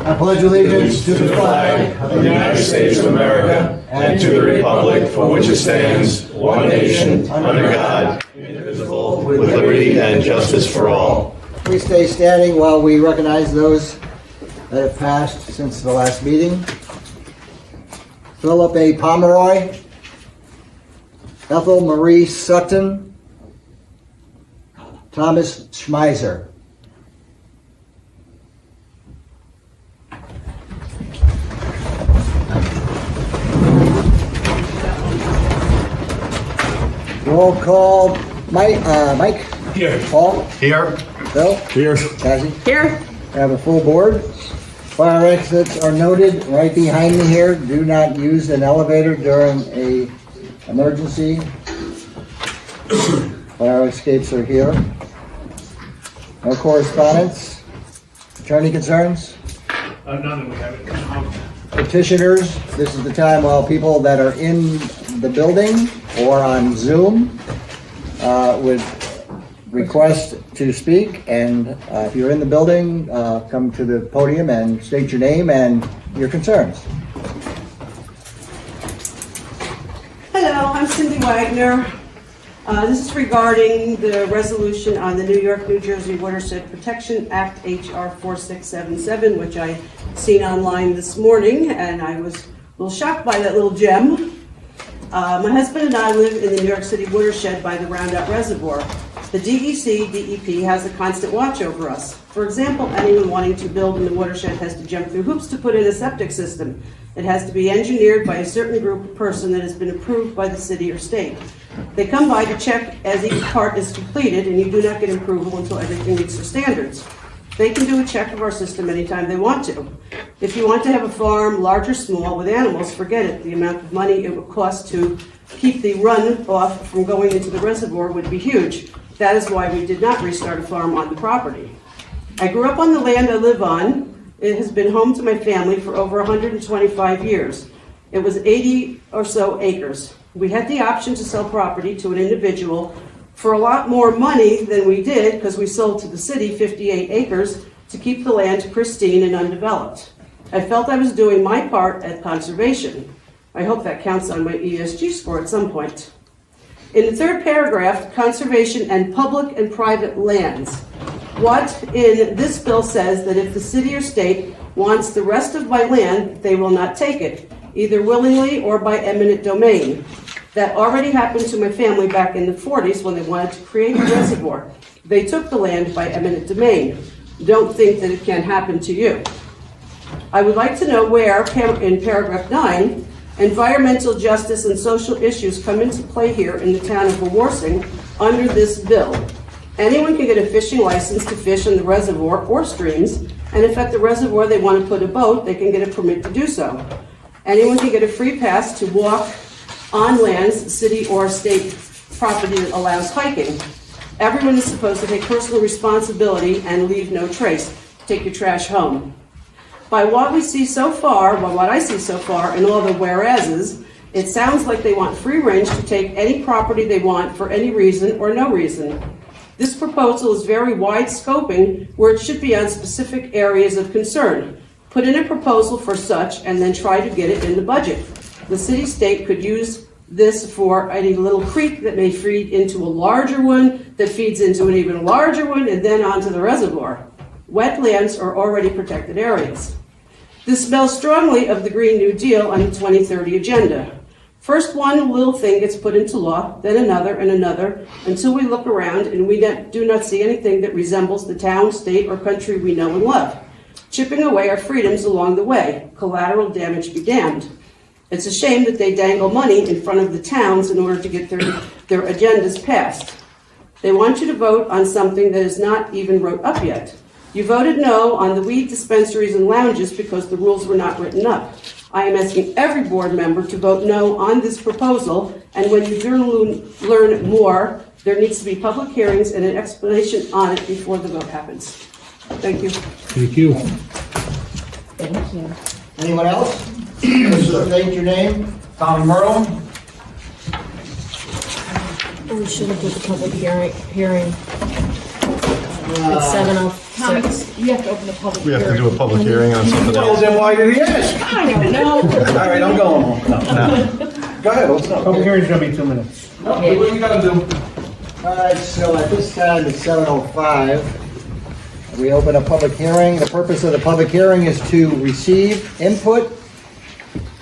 I pledge allegiance to the flag of the United States of America and to the republic for which it stands, one nation, under God, indivisible, with liberty and justice for all. Please stay standing while we recognize those that have passed since the last meeting. Philip A. Pomeroy, Ethel Marie Sutton, Thomas Schmeiser. Roll call. Mike? Here. Paul? Here. Bill? Here. Cassie? Here. I have a full board. Fire exits are noted right behind me here. Do not use an elevator during an emergency. Fire escapes are here. No correspondence. Attorney concerns? None that we have. Petitioners, this is the time while people that are in the building or on Zoom would request to speak, and if you're in the building, come to the podium and state your name and your concerns. Hello, I'm Cindy Wagner. This is regarding the resolution on the New York, New Jersey Watershed Protection Act, HR 4677, which I seen online this morning, and I was a little shocked by that little gem. My husband and I live in the New York City watershed by the Roundup Reservoir. The DEC, DEP has a constant watch over us. For example, anyone wanting to build in the watershed has to jump through hoops to put in a septic system. It has to be engineered by a certain group of person that has been approved by the city or state. They come by to check as each part is completed, and you do not get approval until everything meets their standards. They can do a check of our system anytime they want to. If you want to have a farm, large or small, with animals, forget it. The amount of money it would cost to keep the runoff from going into the reservoir would be huge. That is why we did not restart a farm on the property. I grew up on the land I live on. It has been home to my family for over 125 years. It was 80 or so acres. We had the option to sell property to an individual for a lot more money than we did, because we sold to the city 58 acres to keep the land pristine and undeveloped. I felt I was doing my part at conservation. I hope that counts on my ESG score at some point. In the third paragraph, conservation and public and private lands. What in this bill says that if the city or state wants the rest of my land, they will not take it, either willingly or by eminent domain. That already happened to my family back in the 40s when they wanted to create a reservoir. They took the land by eminent domain. Don't think that it can't happen to you. I would like to know where, in paragraph 9, environmental justice and social issues come into play here in the town of Wawarsing under this bill. Anyone can get a fishing license to fish in the reservoir or streams, and if at the reservoir they want to put a boat, they can get a permit to do so. Anyone can get a free pass to walk on lands, city or state property that allows hiking. Everyone is supposed to take personal responsibility and leave no trace. Take your trash home. By what I see so far in all the whereases, it sounds like they want free range to take any property they want for any reason or no reason. This proposal is very wide scoping where it should be on specific areas of concern. Put in a proposal for such and then try to get it in the budget. The city-state could use this for any little creek that may feed into a larger one, that feeds into an even larger one, and then onto the reservoir. Wetlands are already protected areas. This smells strongly of the Green New Deal on the 2030 agenda. First one little thing gets put into law, then another and another, until we look around and we do not see anything that resembles the town, state, or country we know and love, chipping away our freedoms along the way. Collateral damage be damned. It's a shame that they dangle money in front of the towns in order to get their agendas passed. They want you to vote on something that is not even wrote up yet. You voted no on the weed dispensaries and lounges because the rules were not written up. I am asking every board member to vote no on this proposal, and when you do learn more, there needs to be public hearings and an explanation on it before the vote happens. Thank you. Thank you. Thank you. Anyone else? State your name. Tom Merle. We should have put the public hearing. It's 7:05. comments, you have to open the public We hearing. have to do a public hearing on something Well, else. then why did he ask? I don't know. All right, I'm going home. No. Go ahead, open up. Public hearing's gonna be 2 minutes. Okay, what you gotta do? All right, so at this time, it's 7:05. We open a public hearing. The purpose of the public hearing is to receive input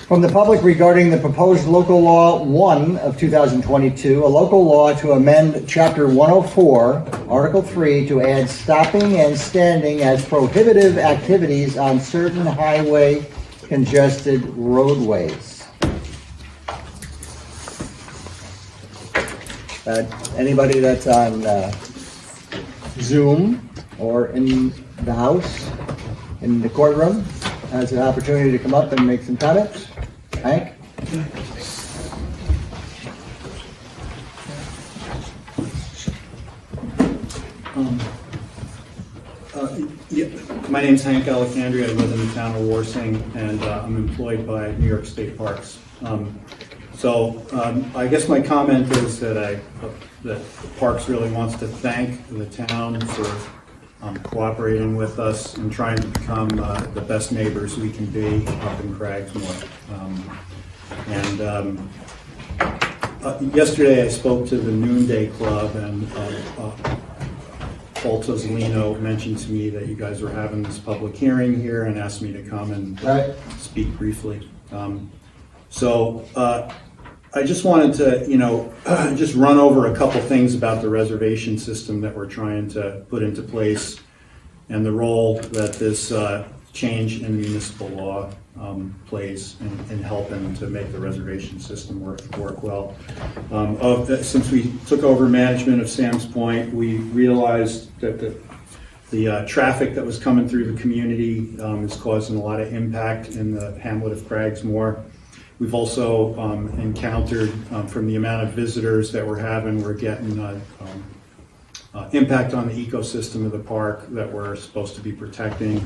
from the public regarding the proposed local law 1 of 2022, a local law to amend chapter 104, article 3, to add stopping and standing as prohibitive activities on certain highway congested roadways. Anybody that's on Zoom or in the house, in the courtroom, has an opportunity to come up and make some comments. Hank? Yeah, my name's Hank Alexandria. I live in the town of Wawarsing, and I'm employed by New York State Parks. I guess my comment is that that Parks really wants to thank the town for cooperating with us and trying to become the best neighbors we can be up in Cragsmore. Yesterday I spoke to the Noonday Club, and Paul Tozzolino mentioned to me that you guys were having this public hearing here and asked me to come and speak briefly. I just wanted to, just run over a couple things about the reservation system that we're trying to put into place and the role that this change in municipal law plays in helping to make the reservation system work well. Since we took over management of Sam's Point, we realized that the traffic that was coming through the community is causing a lot of impact in the hamlet of Cragsmore. We've also encountered, from the amount of visitors that we're having, we're getting impact on the ecosystem of the park that we're supposed to be protecting.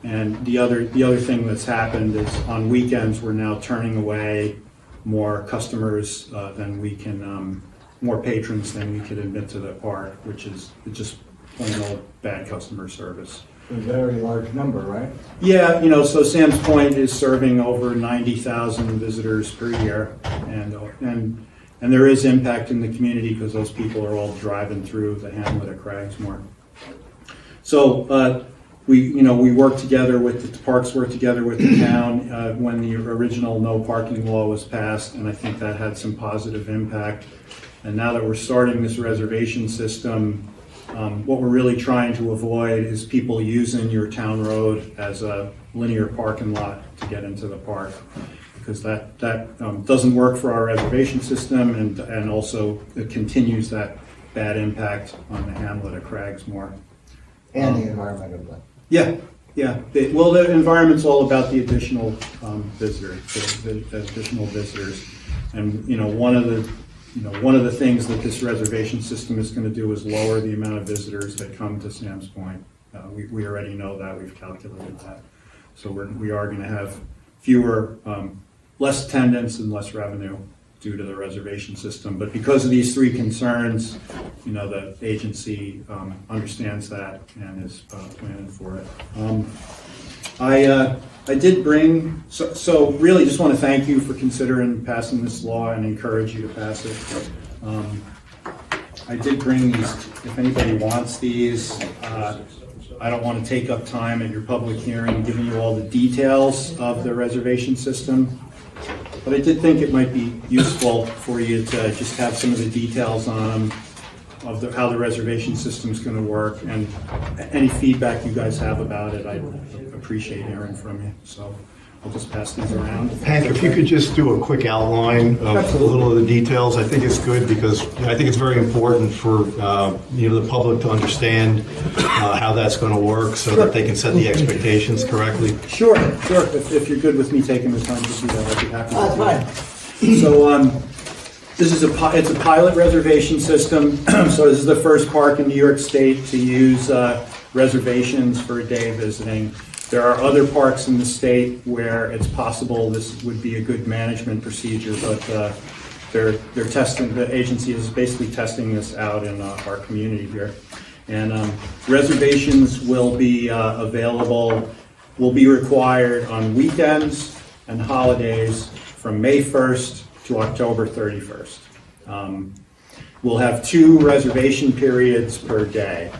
And the other thing that's happened is on weekends, we're now turning away more customers than we can, more patrons than we could admit to the park, which is just plain old bad customer service. A very large number, right? Yeah, so Sam's Point is serving over 90,000 visitors per year, and there is impact in the community because those people are all driving through the hamlet of Cragsmore. So we work together with the parks, work together with the town when the original no parking law was passed, and I think that had some positive impact. And now that we're starting this reservation system, what we're really trying to avoid is people using your town road as a linear parking lot to get into the park, because that doesn't work for our reservation system, and also it continues that bad impact on the hamlet of Cragsmore. And the environment of that. Yeah. Well, the environment's all about the additional visitors, the additional visitors, and one of the things that this reservation system is going to do is lower the amount of visitors that come to Sam's Point. We already know that, we've calculated that. So we are going to have less attendance and less revenue due to the reservation system. But because of these three concerns, the agency understands that and is planning for it. I did bring, so really just want to thank you for considering passing this law and encourage you to pass it. I did bring these, if anybody wants these. I don't want to take up time at your public hearing giving you all the details of the reservation system, but I did think it might be useful for you to just have some of the details on them, of how the reservation system is going to work, and any feedback you guys have about it, I'd appreciate hearing from you. So I'll just pass these around. Hank, if you could just do a quick outline of a little of the details, I think it's good, because I think it's very important for the public to understand how that's going to work, so that they can set the expectations correctly. Sure. If you're good with me taking the time to do that, I'd be happy to. That's do that. fine. So this is it's a pilot reservation system. So this is the first park in New York State to use reservations for a day visiting. There are other parks in the state where it's possible this would be a good management procedure, but they're testing. The agency is basically testing this out in our community here. And reservations will be will be required on weekends and holidays from May 1st to October 31st. We'll have 2 reservation periods per day.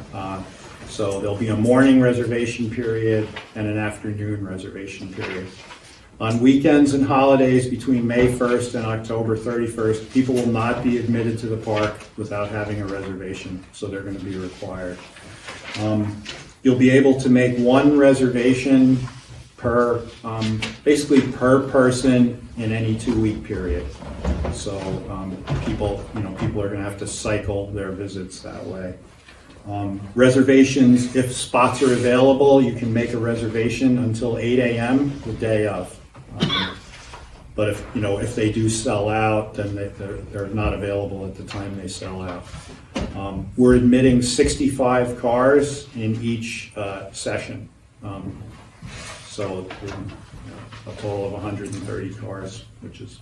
So there'll be a morning reservation period and an afternoon reservation period. On weekends and holidays between May 1st and October 31st, people will not be admitted to the park without having a reservation, so they're going to be required. You'll be able to make 1 reservation per, basically per person in any 2-week period. So people are going to have to cycle their visits that way. Reservations, if spots are available, you can make a reservation until 8 a.m. the day of. But if they do sell out, then they're not available at the time they sell out. We're admitting 65 cars in each session. So a total of 130 cars, which is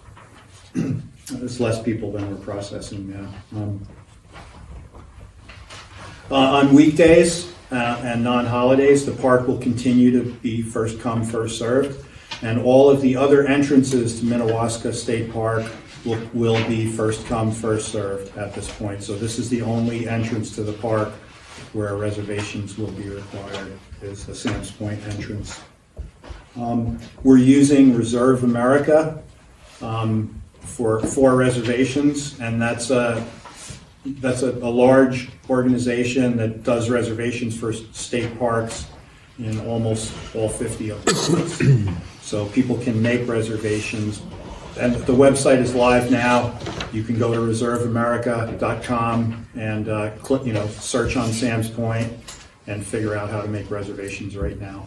it's less people than we're processing now. On weekdays and non-holidays, the park will continue to be first come, first served. And all of the other entrances to Minnewaska State Park will be first come, first served at this point. So this is the only entrance to the park where reservations will be required, is the Sam's Point entrance. We're using Reserve America for reservations, and that's a large organization that does reservations for state parks in almost all 50 of them. So people can make reservations, and the website is live now. You can go to reserveamerica.com and search on Sam's Point and figure out how to make reservations right now.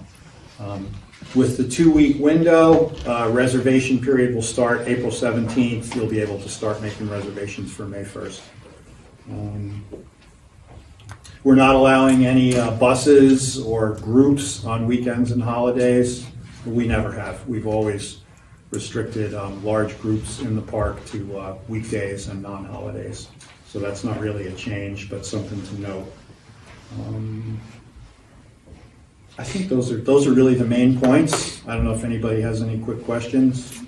With the 2-week window, reservation period will start April 17th. You'll be able to start making reservations for May 1st. We're not allowing any buses or groups on weekends and holidays. We never have. We've always restricted large groups in the park to weekdays and non-holidays. So that's not really a change, but something to note. I think those are really the main points. I don't know if anybody has any quick questions.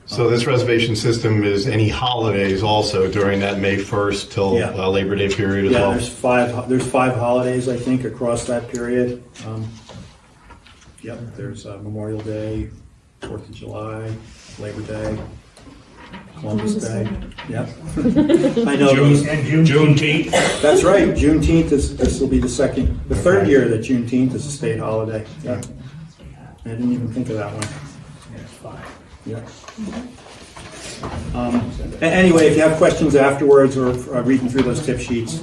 So this reservation system is any holidays also during that May 1st till Labor Day period as well? Yeah, there's 5 holidays, I think, across that period. There's Memorial Day, 4th of July, Labor Day, Columbus Day. Yep. I know. Juneteenth. That's right. Juneteenth this will be the 3rd year that Juneteenth is a state holiday. Yeah. I didn't even think of that one. Yeah. Anyway, if you have questions afterwards or reading through those tip sheets,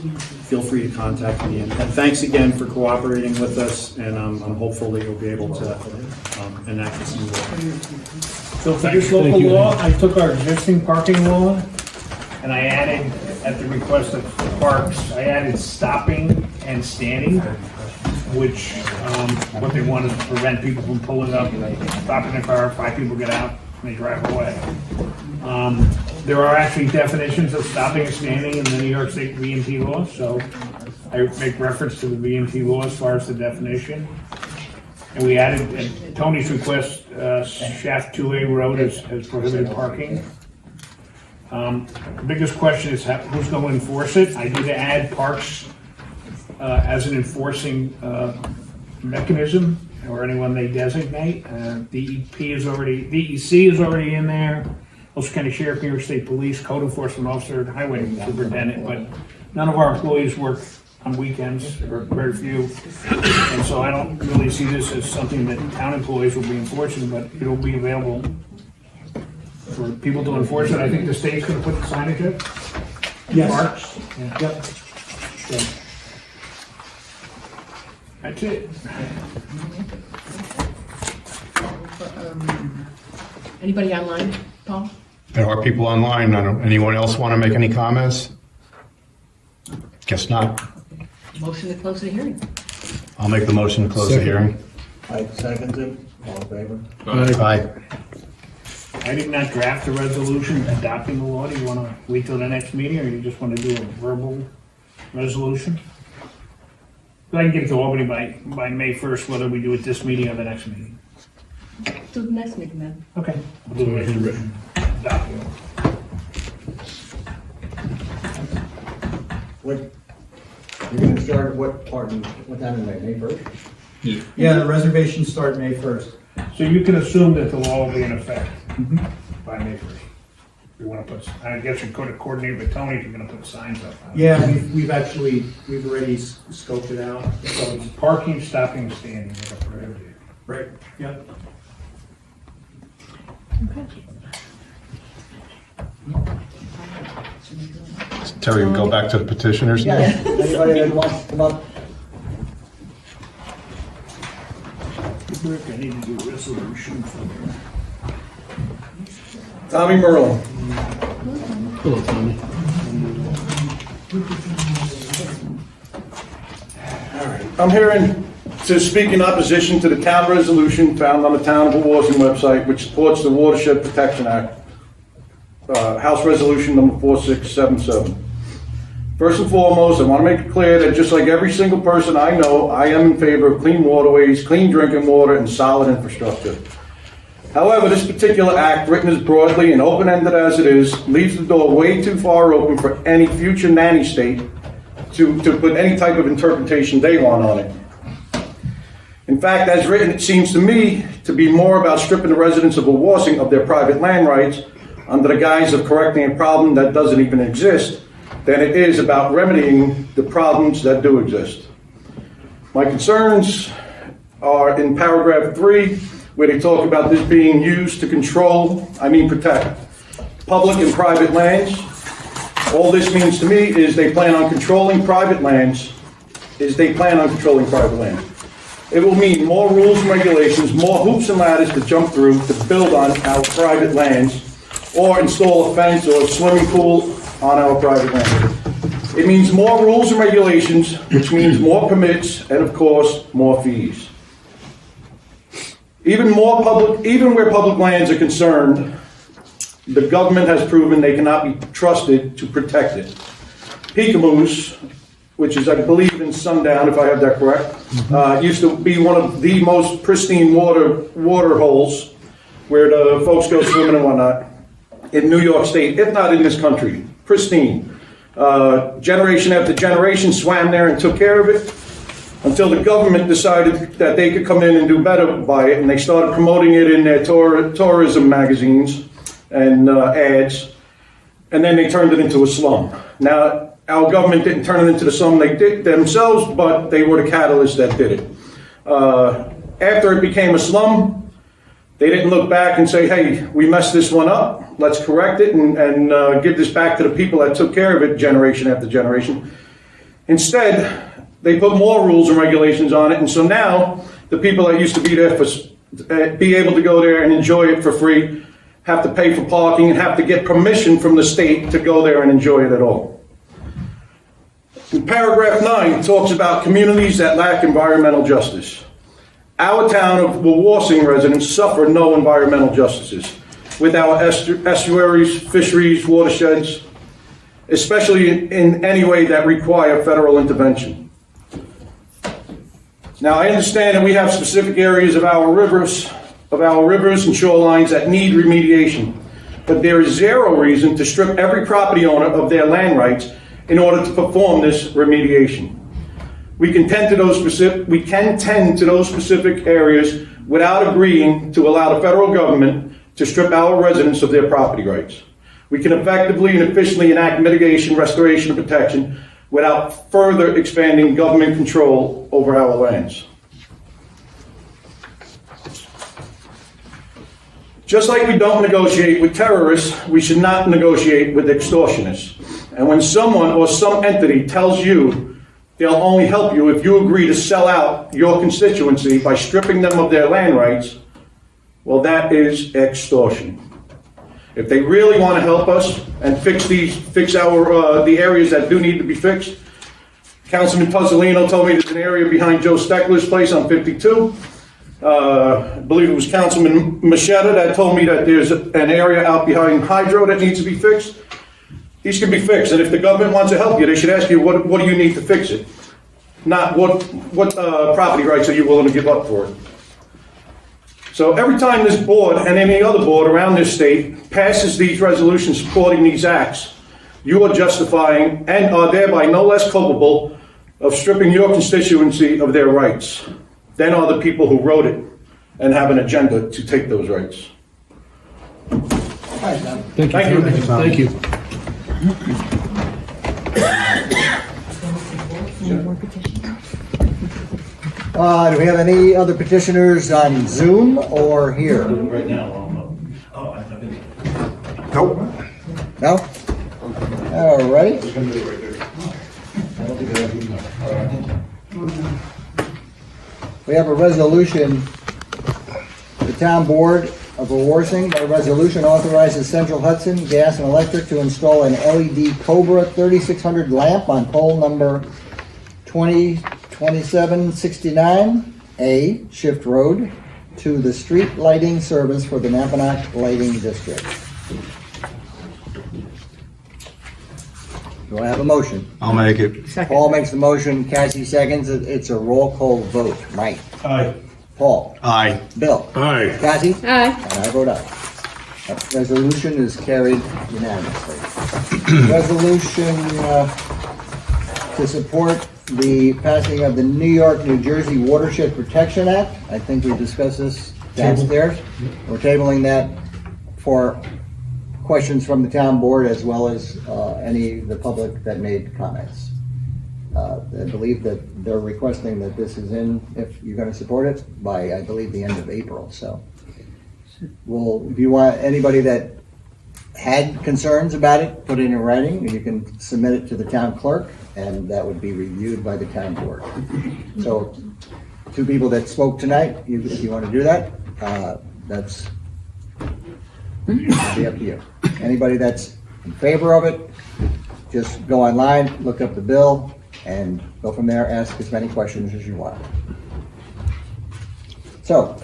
feel free to contact me. And thanks again for cooperating with us, and I'm hopeful that you'll be able to enact this new law. So for this local law, I took our existing parking law and I added, at the request of the parks, I added stopping and standing, which what they want is to prevent people from pulling up, stopping their car, 5 people get out, and they drive away. There are actually definitions of stopping and standing in the New York State VMT law, so I make reference to the VMT law as far as the definition. And we added, at Tony's request, Shaft 2A Road as prohibited parking. The biggest question is who's going to enforce it. I did add parks as an enforcing mechanism, or anyone they designate. DEC is already in there. Also County Sheriff, New York State Police, Code Enforcement Officer, Highway Superintendent, but none of our employees work on weekends, or very few. And so I don't really see this as something that town employees will be enforcing, but it'll be available for people to enforce it. I think the state's gonna put the signage up. Yes. Parks. Yep. So, that's it. Anybody online, Paul? There are people online. Anyone else want to make any comments? Guess not. Motion to close the hearing. I'll make the motion to close the hearing. I second it. All in favor? Aye. I did not draft a resolution adopting the law. Do you want to wait till the next meeting, or you just want to do a verbal resolution? I can get it to Albany by May 1st, whether we do it this meeting or the next meeting. Do the next meeting then. Okay. We'll do it in written document. What, you're gonna start at what part, what time in May 1st? Yeah, the reservations start May 1st. So you can assume that the law will be in effect by May 1st. We want to put, I guess you could coordinate with Tony if you're going to put signs up. Yeah, we've already scoped it out. So it's parking, stopping, standing, that are prohibited. Right, yeah. Terry, we go back to the petitioners now? Yes, anybody that wants to come up? I need to do a resolution for them. Tommy Merle. I'm here to speak in opposition to the town resolution found on the Town of Wawarsing website, which supports the Watershed Protection Act, House Resolution number 4677. First and foremost, I want to make it clear that just like every single person I know, I am in favor of clean waterways, clean drinking water, and solid infrastructure. However, this particular act, written as broadly and open-ended as it is, leaves the door way too far open for any future nanny state to put any type of interpretation they want on it. In fact, as written, it seems to me to be more about stripping the residents of Wawarsing of their private land rights under the guise of correcting a problem that doesn't even exist than it is about remedying the problems that do exist. My concerns are in paragraph 3, where they talk about this being used to protect public and private lands. All this means to me is they plan on controlling private lands, It will mean more rules and regulations, more hoops and ladders to jump through to build on our private lands, or install a fence or a swimming pool on our private land. It means more rules and regulations, which means more permits and, of course, more fees. Even where public lands are concerned, the government has proven they cannot be trusted to protect it. Peekamoose, which is, I believe, in Sundown, if I have that correct, used to be one of the most pristine water holes where the folks go swimming and whatnot in New York State, if not in this country. Pristine. Generation after generation swam there and took care of it until the government decided that they could come in and do better by it, and they started promoting it in their tourism magazines and ads, and then they turned it into a slum. Now, our government didn't turn it into the slum they did themselves, but they were the catalyst that did it. After it became a slum, they didn't look back and say, hey, we messed this one up, let's correct it and give this back to the people that took care of it generation after generation. Instead, they put more rules and regulations on it, and so now the people that used to be there be able to go there and enjoy it for free have to pay for parking and have to get permission from the state to go there and enjoy it at all. In paragraph 9, it talks about communities that lack environmental justice. Our town of Wawarsing residents suffer no environmental justices with our estuaries, fisheries, watersheds, especially in any way that require federal intervention. Now, I understand that we have specific areas of our rivers and shorelines that need remediation, but there is zero reason to strip every property owner of their land rights in order to perform this remediation. We can tend to those specific areas without agreeing to allow the federal government to strip our residents of their property rights. We can effectively and efficiently enact mitigation, restoration, and protection without further expanding government control over our lands. Just like we don't negotiate with terrorists, we should not negotiate with extortionists. And when someone or some entity tells you they'll only help you if you agree to sell out your constituency by stripping them of their land rights, well, that is extortion. If they really want to help us and fix the areas that do need to be fixed, Councilman Puzzolino told me there's an area behind Joe Steckler's place on 52. I believe it was Councilman Machetta that told me that there's an area out behind Hydro that needs to be fixed. These can be fixed, and if the government wants to help you, they should ask you, what do you need to fix it? not what property rights are you willing to give up for it. So every time this board and any other board around this state passes these resolutions supporting these acts, you are justifying and are thereby no less culpable of stripping your constituency of their rights than are the people who wrote it and have an agenda to take those rights. Thank you. Thank you. Do we have any other petitioners on Zoom or here? Right now, Nope. No? All right. We have a resolution, the town board of Wawarsing by resolution authorizes Central Hudson Gas and Electric to install an LED Cobra 3600 lamp on pole number 2769A Shift Road to the street lighting service for the Napanock Lighting District. Do I have a motion? I'll make it. Paul makes the motion, Cassie seconds it. It's a roll call vote. Mike? Aye. Paul? Aye. Bill? Aye. Cassie? Aye. And I vote aye. That resolution is carried unanimously. Resolution to support the passing of the New York, New Jersey Watershed Protection Act. I think we discussed this downstairs. We're tabling that for questions from the town board as well as any of the public that made comments. I believe that they're requesting that this is in, if you're going to support it, by, I believe, the end of April, so. Well, if you want, anybody that had concerns about it, put it in writing, you can submit it to the town clerk, and that would be reviewed by the town board. So, two people that spoke tonight, if you want to do that, that's be up to you. Anybody that's in favor of it, just go online, look up the bill, and go from there, ask as many questions as you want. So,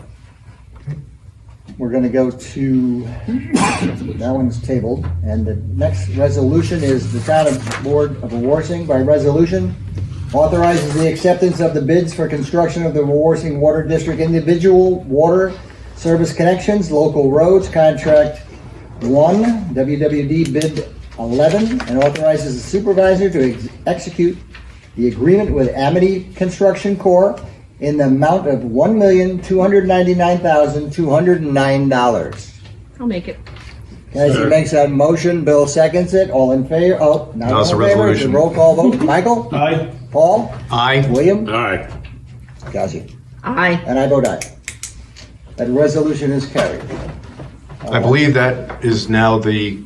we're gonna go to, that one's tabled, and the next resolution is the town board of Wawarsing by resolution authorizes the acceptance of the bids for construction of the Wawarsing Water District individual water service connections, local roads, contract 1, WWD bid 11, and authorizes the supervisor to execute the agreement with Amity Construction Corp. In the amount of $1,299,209. I'll make it. Cassie makes that motion, Bill seconds it, all in favor, oh, not No, it's all a in favor, it's a resolution. roll call vote. Michael? Aye. Paul? Aye. William? Aye. Cassie? Aye. And I vote aye. That resolution is carried. I believe that is now the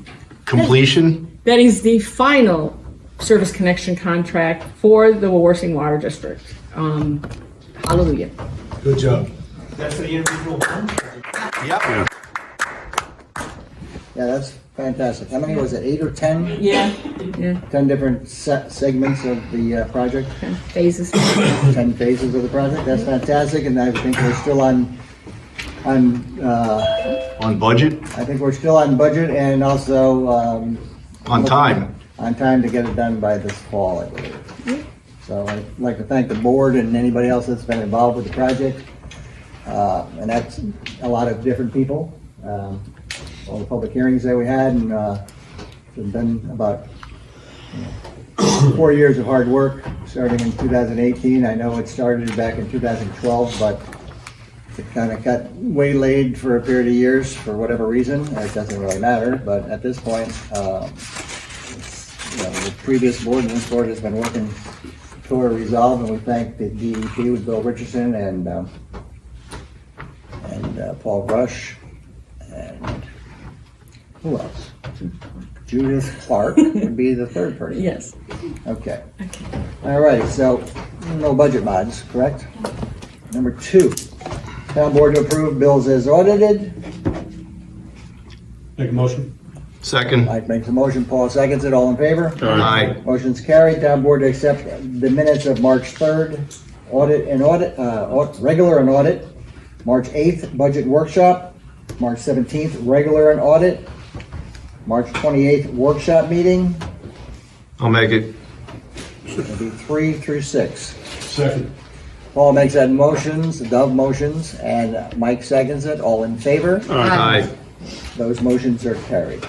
completion. That is the final service connection contract for the Wawarsing Water District. Hallelujah. Good job. that's the individual one? Yep. Yeah, that's fantastic. How many was it, 8 or 10? Yeah. Yeah. 10 different segments of the project? Phases. 10 phases of the project, that's fantastic, and I think we're still on budget? I think we're still on budget and also, On time. on time to get it done by this fall, I believe. So I'd like to thank the board and anybody else that's been involved with the project. And that's a lot of different people. All the public hearings that we had, and it's been about 4 years of hard work, starting in 2018. I know it started back in 2012, but it kind of got waylaid for a period of years for whatever reason. It doesn't really matter, but at this point, the previous board and this board has been working toward a resolve, and we thank the DEP with Bill Richardson and Paul Rush, and who else? Judith Clark would be the third person. Yes. Okay. All right, so no budget mods, correct? Number 2, town board to approve bills as audited. Make a motion. Second. Mike makes a motion, Paul seconds it, all in favor? Aye. Motion's carried, town board to accept the minutes of March 3rd, regular and audit, March 8th, budget workshop, March 17th, regular and audit, March 28th, workshop meeting. I'll make it. It'll be 3 through 6. Second. Paul makes that motions, Dove motions, and Mike seconds it. All in favor? Aye. Those motions are carried.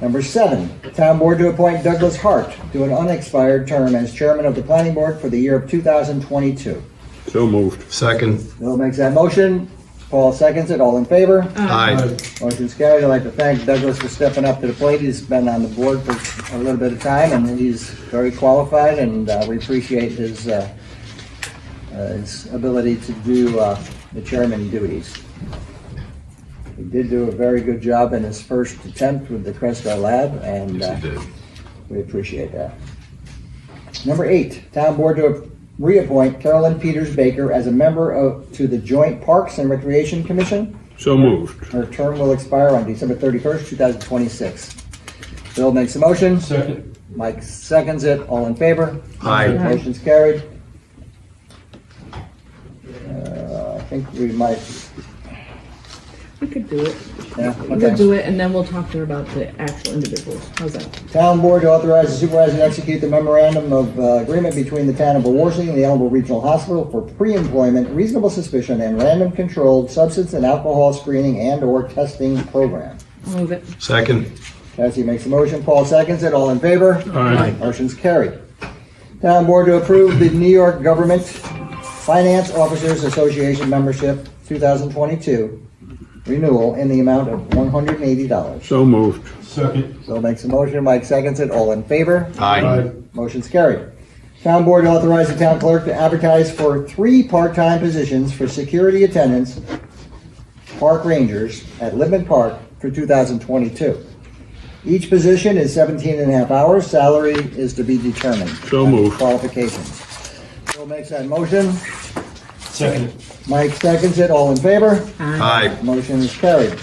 Number 7, the town board to appoint Douglas Hart to an unexpired term as chairman of the planning board for the year of 2022. So moved. Second. Bill makes that motion. Paul seconds it. All in favor? Aye. Motion's carried. I'd like to thank Douglas for stepping up to the plate. He's been on the board for a little bit of time, and he's very qualified, and we appreciate his ability to do the chairman duties. He did do a very good job in his first attempt with the Cresco Lab, and we appreciate that. Number 8, town board to reappoint Carolyn Peters Baker as a member to the Joint Parks and Recreation Commission. So moved. Her term will expire on December 31st, 2026. Bill makes a motion. Second. Mike seconds it. All in favor? Aye. Motion's carried. I think we might, We could do it. yeah, We'll okay. do it, and then we'll talk to her about the actual individuals. How's that? Town board to authorize the supervisor to execute the memorandum of agreement between the town of Wawarsing and the Ellenville Regional Hospital for pre-employment, reasonable suspicion, and random controlled substance and alcohol screening and/or testing program. I'll move it. Second. Cassie makes a motion, Paul seconds it, all in favor? Aye. Motion's carried. Town board to approve the New York Government Finance Officers Association membership 2022 renewal in the amount of $180. So moved. Second. Bill makes a motion, Mike seconds it, all in favor? Aye. Motion's carried. Town board to authorize the town clerk to advertise for 3 part-time positions for security attendants, park rangers at Libman Park for 2022. Each position is 17 and a half hours. Salary is to be determined. So moved. Qualifications. Bill makes that motion. Second. Mike seconds it. All in favor? Aye. Motion is carried.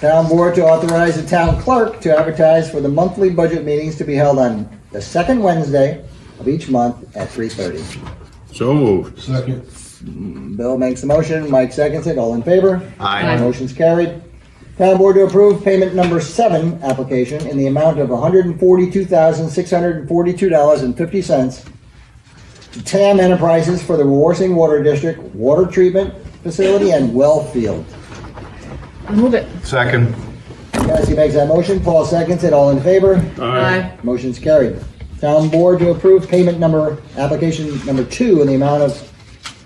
Town board to authorize the town clerk to advertise for the monthly budget meetings to be held on the second Wednesday of each month at 3:30. So moved. Second. Bill makes the motion, Mike seconds it, all in favor? Aye. Motion's carried. Town board to approve payment number 7 application in the amount of $142,642.50 to TAM Enterprises for the Wawarsing Water District Water Treatment Facility and Well Field. I'll move it. Second. Cassie makes that motion, Paul seconds it, all in favor? Aye. Motion's carried. Town board to approve payment number, application number 2 in the amount of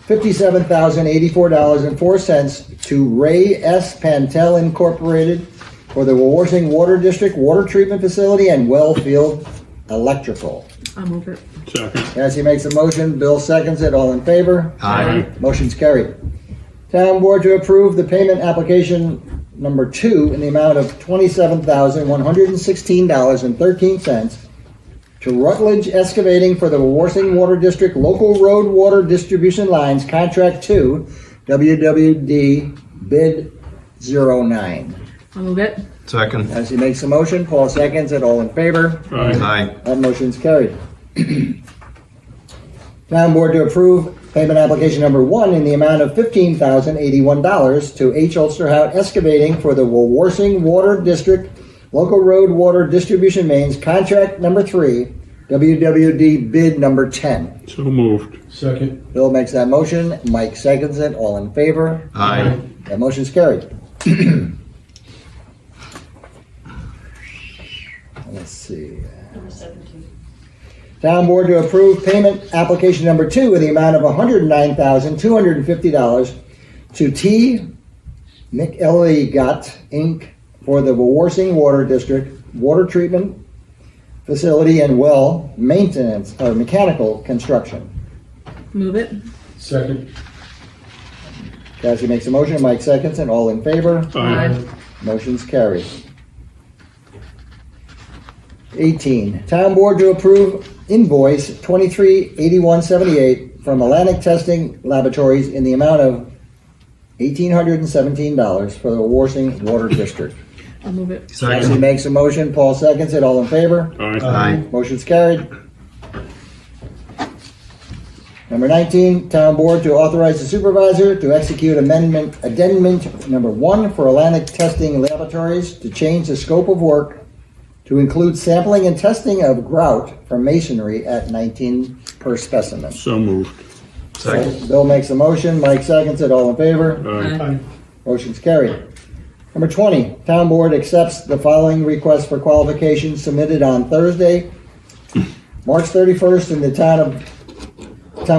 $57,084.04 to Ray S. Pantel Incorporated for the Wawarsing Water District Water Treatment Facility and Well Field Electrical. I'll move it. Second. Cassie makes a motion, Bill seconds it, all in favor? Aye. Motion's carried. Town board to approve the payment application number 2 in the amount of $27,116.13 to Rutledge Excavating for the Wawarsing Water District Local Road Water Distribution Lines, Contract 2, WWD Bid 09. I'll move it. Second. As he makes a motion, Paul seconds it, all in favor? Aye. That motion's carried. Town board to approve payment application number 1 in the amount of $15,081 to H. Ulsterhout Excavating for the Wawarsing Water District Local Road Water Distribution Mains, Contract number 3, WWD Bid number 10. So moved. Second. Bill makes that motion, Mike seconds it, all in favor? Aye. That motion's carried. Let's see. Number 17. Town board to approve payment application number 2 in the amount of $109,250 to T. McElligott, Inc. for the Wawarsing Water District Water Treatment Facility and Well Maintenance or Mechanical Construction. Move it. Second. Cassie makes a motion, Mike seconds it, all in favor? Aye. Motion's carried. 18, town board to approve invoice 238178 from Atlantic Testing Laboratories in the amount of $1,817 for the Wawarsing Water District. I'll move it. Cassie Second. makes a motion, Paul seconds it, all in favor? Aye. Aye. Motion's carried. Number 19, town board to authorize the supervisor to execute addendum number 1 for Atlantic Testing Laboratories to change the scope of work to include sampling and testing of grout from masonry at 19 per specimen. So moved. Second. Bill makes a motion, Mike seconds it, all in favor? Aye. Motion's carried. Number 20, town board accepts the following request for qualifications submitted on Thursday, March 31st in the town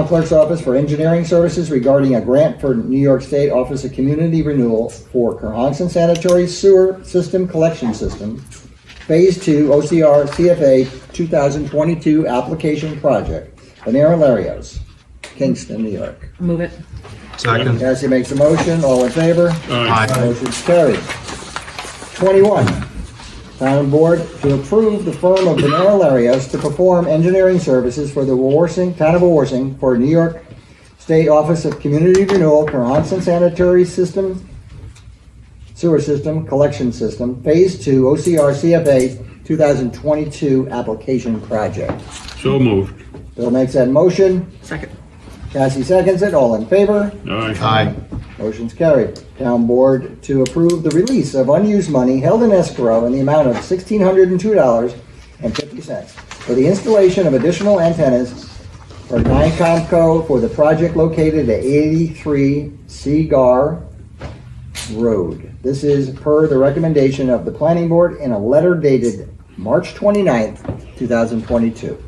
clerk's office for engineering services regarding a grant for New York State Office of Community Renewal for Cohasson Sanitary Sewer System Collection System, Phase 2 OCR CFA 2022 application project, Venera Larios, Kingston, New York. Move it. Second. Cassie makes a motion, all in favor? Aye. Motion's carried. 21, town board to approve the firm of Venera Larios to perform engineering services for the town of Wawarsing for New York State Office of Community Renewal, Cohasson Sanitary Sewer System Collection System, Phase 2 OCR CFA 2022 application project. So moved. Bill makes that motion. Second. Cassie seconds it. All in favor? Aye. Aye. Motion's carried. Town board to approve the release of unused money held in escrow in the amount of $1,602.50 for the installation of additional antennas for NICOMCO for the project located at 83 Seagar Road. This is per the recommendation of the planning board in a letter dated March 29th, 2022.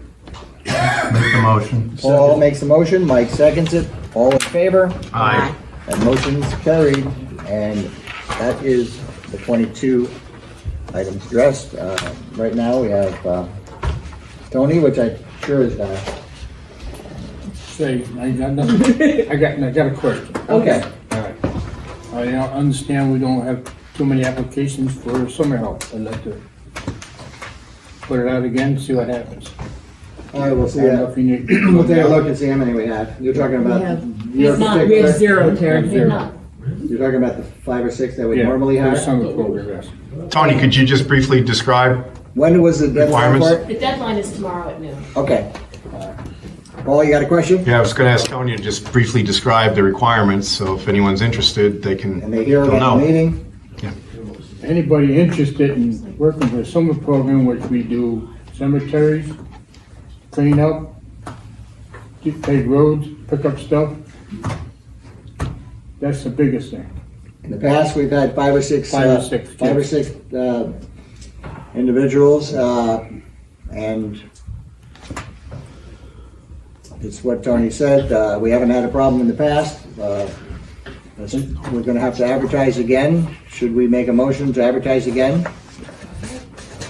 Make the motion. Paul makes the motion, Mike seconds it. All in favor? Aye. That motion's carried, and that is the 22 items addressed. Right now, we have Tony, which I'm sure is gonna... Say, I got nothing. I got a question. Okay. All right. I understand we don't have too many applications for summer help. I'd like to put it out again, see what happens. All right, we'll see. I don't know if you need. We'll take a look and see how many we have. You're talking about... your We particular- have 0, Terry. You're talking about the 5 or 6 that we Yeah, normally for the have? summer program, yes. Tony, could you just briefly describe? When was the deadline for Requirements? it? The deadline is tomorrow at noon. Okay. Paul, you got a question? Yeah, I was going to ask Tony to just briefly describe the requirements, so if anyone's interested, they can, And they hear they'll about the know. meeting? Anybody interested in working for a summer program, which we do cemeteries, clean up, pave roads, pick up stuff, that's the biggest thing. In the past, we've had 5 or 6... 5 or 6, Five or six individuals, and it's what Tony said. We haven't had a problem in the past. We're going to have to advertise again. Should we make a motion to advertise again?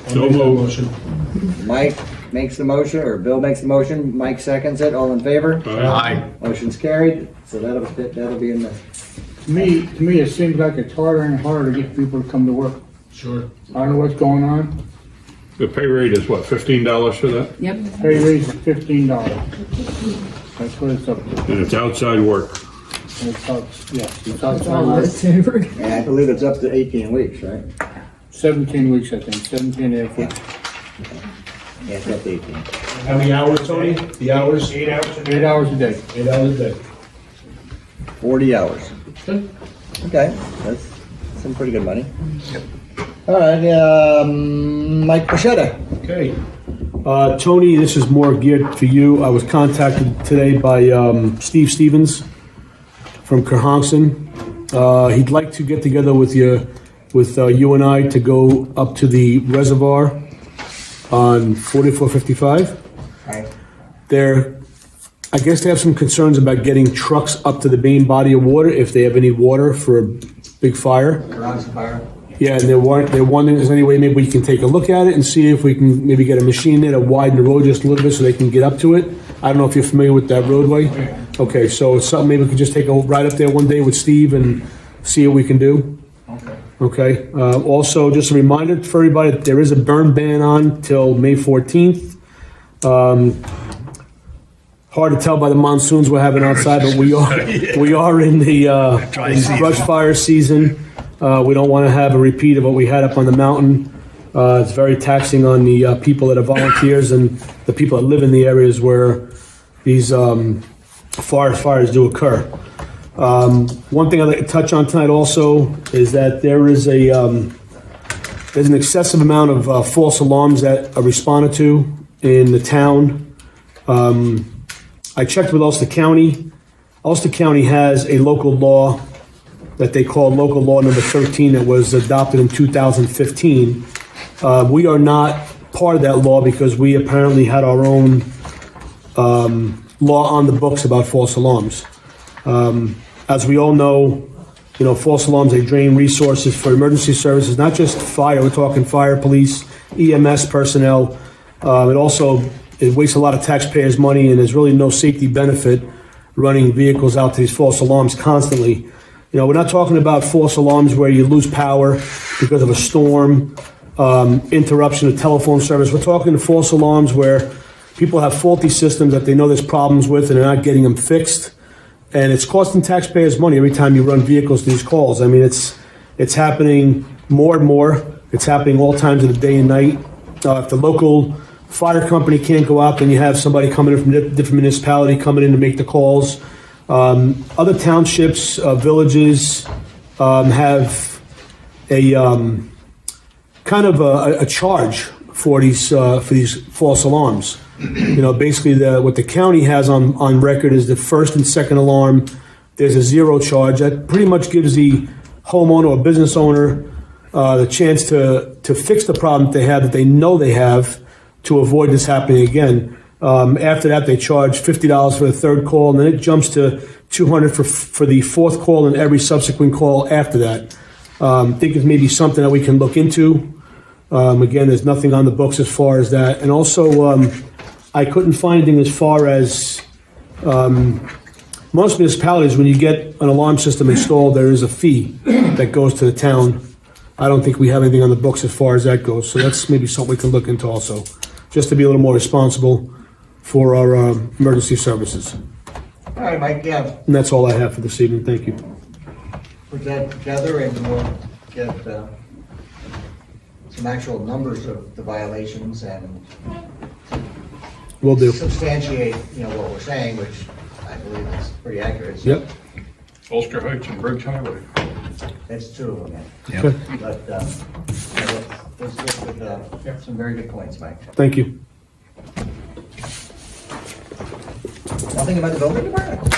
So moved. Mike makes the motion, or Bill makes the motion. Mike seconds it. All in favor? Aye. Motion's carried. So that'll be in the... To me, it seems like it's harder and harder to get people to come to work. Sure. I don't know what's going on. The pay rate is what, $15 for that? Yep. Pay raise is $15. That's what it's up to. And it's outside work. And it's out, yes, it's All outside of work. it. And I believe it's up to 18 weeks, right? 17 weeks, I think, 17 and a half weeks. Yeah, it's up to 18. How many hours, Tony? The hours? 8 hours a day. 8 hours a day. 8 hours a day. 40 hours. Okay, that's some pretty good money. All right, Mike Pachetta. Okay. Tony, this is more geared for you. I was contacted today by Steve Stevens from Cohasson. He'd like to get together with you and I to go up to the reservoir on 4455. Right. I guess they have some concerns about getting trucks up to the main body of water if they have any water for a big fire. Yeah, and they're wondering if there's any way maybe we can take a look at it and see if we can maybe get a machine there to widen the road just a little bit so they can get up to it. I don't know if you're familiar with that roadway. Okay, so it's something maybe we could just take a ride up there one day with Steve and see what we can do. Okay. Also, just a reminder for everybody that there is a burn ban on till May 14th. Hard to tell by the monsoons we're having outside, but we are in the brush fire season. We don't want to have a repeat of what we had up on the mountain. It's very taxing on the people that are volunteers and the people that live in the areas where these fires do occur. One thing I'd like to touch on tonight also is that there's an excessive amount of false alarms that are responded to in the town. I checked with Ulster County. Ulster County has a local law that they call Local Law Number 13 that was adopted in 2015. We are not part of that law because we apparently had our own law on the books about false alarms. As we all know, false alarms, they drain resources for emergency services, not just fire. We're talking fire, police, EMS personnel. It wastes a lot of taxpayers' money, and there's really no safety benefit running vehicles out to these false alarms constantly. We're not talking about false alarms where you lose power because of a storm, interruption of telephone service. We're talking false alarms where people have faulty systems that they know there's problems with and they're not getting them fixed. And it's costing taxpayers money every time you run vehicles to these calls. I mean, it's happening more and more. It's happening all times of the day and night. If the local fire company can't go out, then you have somebody coming in from a different municipality coming in to make the calls. Other townships, villages have a kind of a charge for these false alarms. Basically what the county has on record is the first and second alarm, there's a zero charge. That pretty much gives the homeowner or business owner the chance to fix the problem that they know they have to avoid this happening again. After that, they charge $50 for the third call, and then it jumps to $200 for the fourth call and every subsequent call after that. I think it's maybe something that we can look into. Again, there's nothing on the books as far as that. And also, I couldn't find anything as far as most municipalities, when you get an alarm system installed, there is a fee that goes to the town. I don't think we have anything on the books as far as that goes. So that's maybe something we can look into also, just to be a little more responsible for our emergency services. All right, Mike, yeah, And that's all I have for this evening. Thank you. put that together and we'll get some actual numbers of the violations and Will do. substantiate, what we're saying, which I believe is pretty accurate. So Yep. Ulster Heights and Briggs Highway. That's two of them, yeah. Okay. But those with some very good points, Mike. Thank you. Nothing about the building department?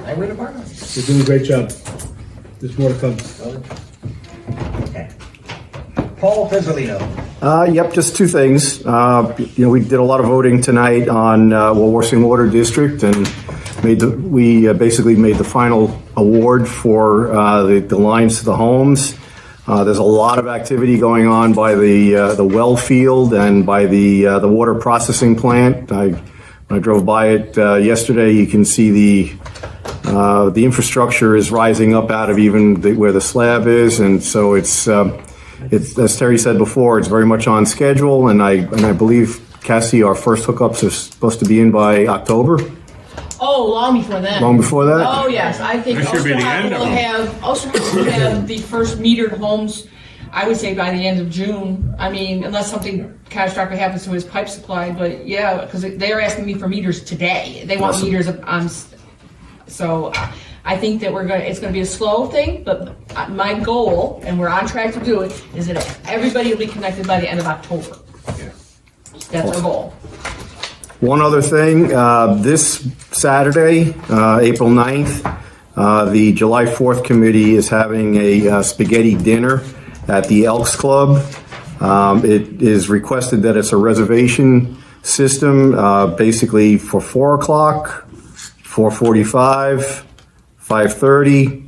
Highway department? You're doing a great job. There's more to come. Okay. Paul Pizzolino. Yep, just two things. We did a lot of voting tonight on Wawarsing Water District, and we basically made the final award for the lines to the homes. There's a lot of activity going on by the well field and by the water processing plant. When I drove by it yesterday, you can see the infrastructure is rising up out of even where the slab is, and so it's as Terry said before, it's very much on schedule, and I believe, Cassie, our first hookups are supposed to be in by October. Oh, long before then. Long before that? Oh, yes, I think This should be the Ulster end of will them. have the first metered homes, I would say by the end of June. I mean, unless something catastrophic happens to his pipe supply, but yeah, because they're asking me for meters today. They want meters on, so I think that it's gonna be a slow thing, but my goal, and we're on track to do it, is that everybody will be connected by the end of October. That's our goal. One other thing, this Saturday, April 9th, the July 4th committee is having a spaghetti dinner at the Elks Club. It is requested that it's a reservation system, basically for 4 o'clock, 4:45, 5:30,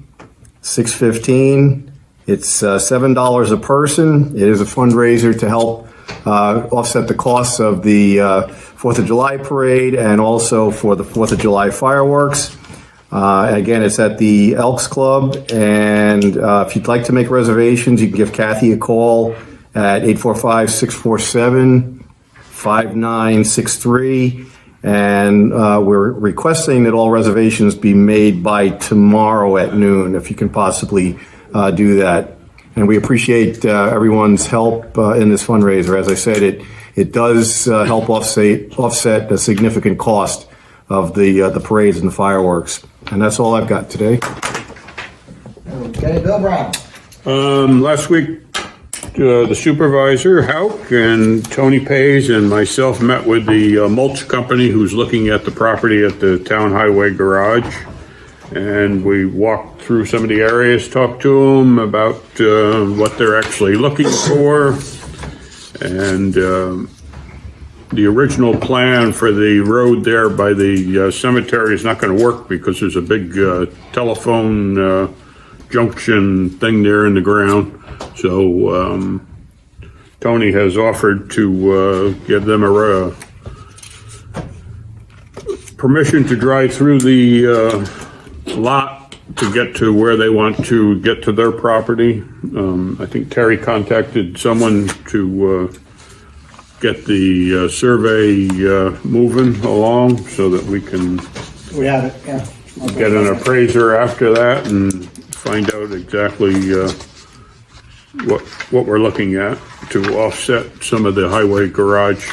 6:15. It's $7 a person. It is a fundraiser to help offset the costs of the 4th of July parade and also for the 4th of July fireworks. Again, it's at the Elks Club, and if you'd like to make reservations, you can give Kathy a call at 845-647-5963, and we're requesting that all reservations be made by tomorrow at noon, if you can possibly do that. And we appreciate everyone's help in this fundraiser. As I said, it does help offset a significant cost of the parades and the fireworks. And that's all I've got today. Okay, Bill Brown. Last week, the supervisor, Hauk, and Tony Pays and myself met with the mulch company who's looking at the property at the town highway garage. And we walked through some of the areas, talked to them about what they're actually looking for. And the original plan for the road there by the cemetery is not going to work because there's a big telephone junction thing there in the ground. So Tony has offered to give them a permission to drive through the lot to get to where they want to get to their property. I think Terry contacted someone to get the survey moving along so that we can We have it, yeah. get an appraiser after that and find out exactly what we're looking at to offset some of the highway garage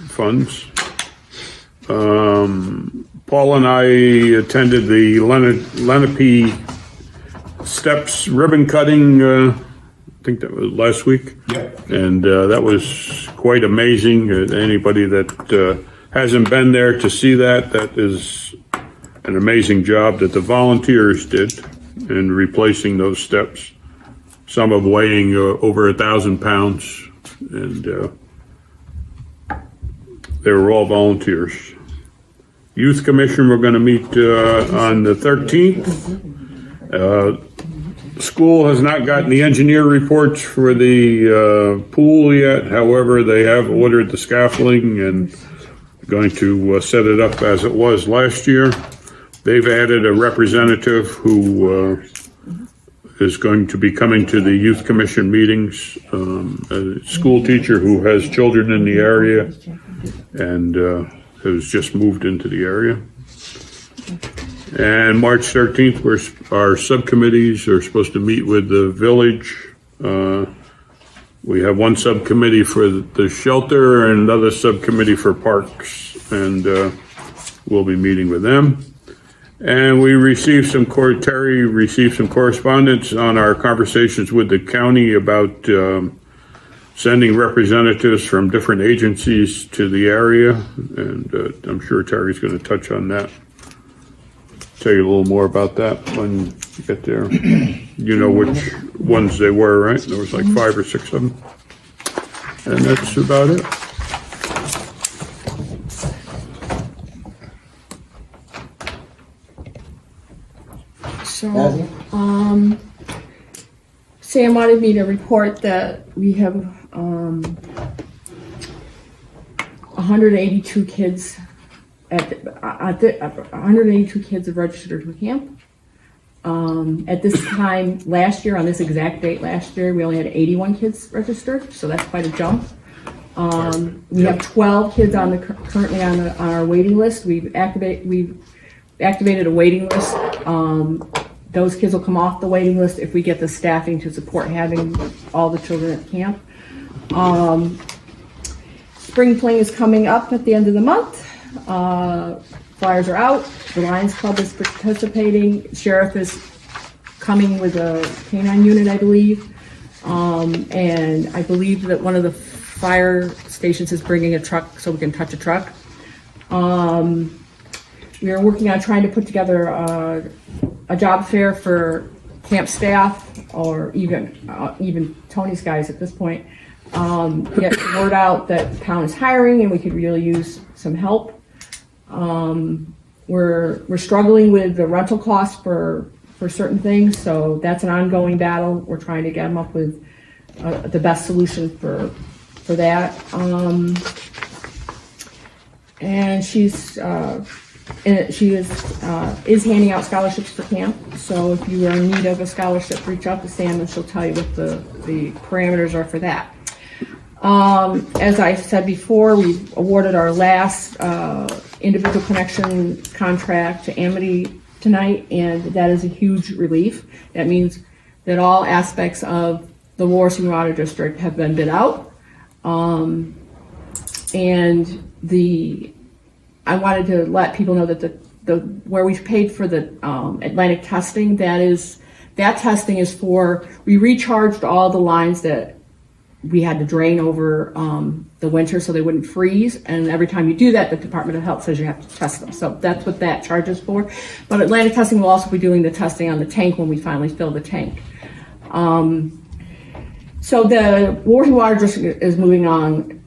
funds. Paul and I attended the Lenape Steps ribbon cutting, I think that was last week. Yep. And that was quite amazing. Anybody that hasn't been there to see that is an amazing job that the volunteers did in replacing those steps. Some of weighing over 1,000 pounds, and they were all volunteers. Youth Commission, we're going to meet on the 13th. School has not gotten the engineer reports for the pool yet. However, they have ordered the scaffolding and going to set it up as it was last year. They've added a representative who is going to be coming to the Youth Commission meetings, a school teacher who has children in the area and has just moved into the area. And March 13th, our subcommittees are supposed to meet with the village. We have one subcommittee for the shelter and another subcommittee for parks, and we'll be meeting with them. And we received Terry received some correspondence on our conversations with the county about sending representatives from different agencies to the area, and I'm sure Terry's going to touch on that. Tell you a little more about that when you get there. You know which ones they were, right? There was like 5 or 6 of them. And that's about it. So, Nazia? Sam wanted me to report that we have 182 kids 182 kids have registered for camp. At this time last year, on this exact date last year, we only had 81 kids registered, so that's quite a jump. We have 12 kids currently on our waiting list. We've activated a waiting list. Those kids will come off the waiting list if we get the staffing to support having all the children at camp. Spring Fling is coming up at the end of the month. Flyers are out. The Lions Club is participating. Sheriff is coming with a canine unit, I believe. And I believe that one of the fire stations is bringing a truck so we can touch a truck. We are working on trying to put together a job fair for camp staff, or even Tony's guys at this point. Get the word out that the town is hiring and we could really use some help. We're struggling with the rental costs for certain things, so that's an ongoing battle. We're trying to get them up with the best solution for that. And she is handing out scholarships for camp. So if you are in need of a scholarship, reach out to Sam and she'll tell you what the parameters are for that. As I said before, we've awarded our last individual connection contract to Amity tonight, and that is a huge relief. That means that all aspects of the Wawarsing Water District have been bid out, and the I wanted to let people know that the where we paid for the Atlantic testing, that testing is for, we recharged all the lines that we had to drain over the winter so they wouldn't freeze. And every time you do that, the Department of Health says you have to test them. So that's what that charge is for. But Atlantic testing will also be doing the testing on the tank when we finally fill the tank. So the Wawarsing Water District is moving on